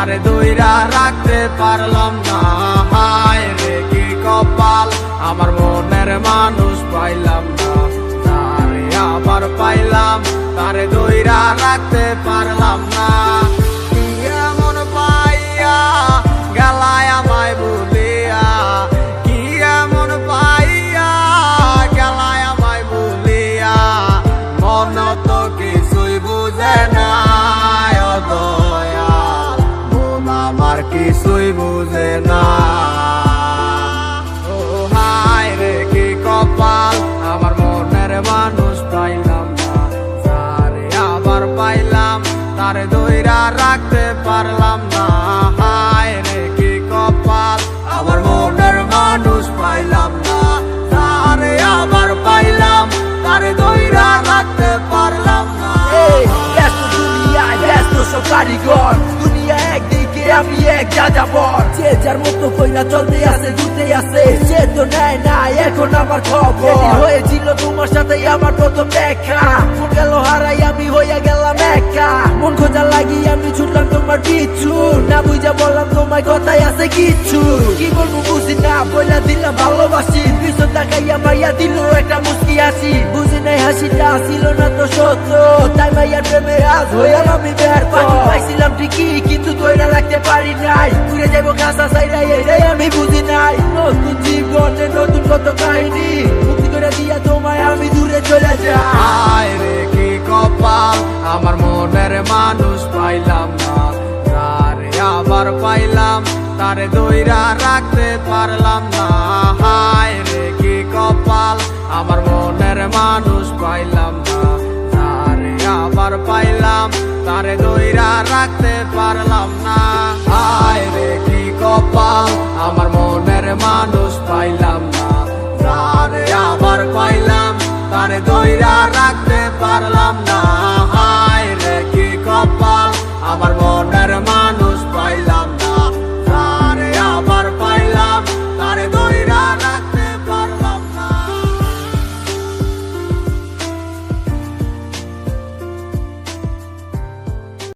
তারে দইরা রাখতে পারলাম না। হায় রে কি কপাল, আমার মনের মানুষ পাইলাম না। তারে আবার পাইলাম, তারে দইরা রাখতে পারলাম না। কি এমন পাইয়া গেলায় আমায় ভুলিয়া, কি এমন পাইয়া গেলায় আমায় ভুলিয়া, মন তো কিছুই বুঝে না। ও দয়াল, মন আমার কিছুই বুঝে না। ও হায় রে কি কপাল, আমার মনের মানুষ পাইলাম না। তারে আবার পাইলাম, তারে দইরা রাখতে পারলাম না। হায় রে কি কপাল, আমার মনের মানুষ পাইলাম না। তারে আবার পাইলাম, তারে দইরা রাখতে পারলাম না। ব্যস্ত দুনিয়ায় ব্যস্ত সব কারিগর, দুনিয়া একদিকে আমি এক যাযাবর। যে যার মতো কইরা চলতে আছে ঘুরতে আছে, সে তো নেয় না এখন আমার খবর। হয়েছিল তোমার সাথে আমার প্রথম দেখা, মন গেল হারাই আমি হইয়া গেলাম একা। মন খোঁজা লাগি আমি ছুটলাম তোমার পিছু, না বুঝা বললাম তোমার কথাই আছে কিছু। কি বলবো বুঝি না, বইলা দিলাম ভালোবাসি, পিছন তাকাইয়া মাইয়া দিল একটা মুস্কি হাসি। বুঝি নাই হাসিটা ছিল না তো সত্য, তাই মাইয়ার প্রেমে আজ হইলাম আমি ব্যর্থ। পাইছিলাম ঠিকই কিন্তু ধইরা রাখতে পারি নাই, ঘুরে যাবো কাঁচা চাইরা এটাই আমি বুঝি নাই। নতুন জীবনে নতুন কত কাহিনী, মুক্তি করে দিয়া তোমায় আমি দূরে চলে যাই। হায় রে কি কপাল, আমার মনের মানুষ পাইলাম না। তারে আবার পাইলাম, তারে দইরা রাখতে পারলাম না। হায় রে কি কপাল, আমার মনের মানুষ পাইলাম না। তারে আবার পাইলাম, তারে দইরা রাখতে পারলাম না। হায় রে কি কপাল, আমার মনের মানুষ পাইলাম না। তারে আবার পাইলাম, তারে দইরা রাখতে পারলাম না।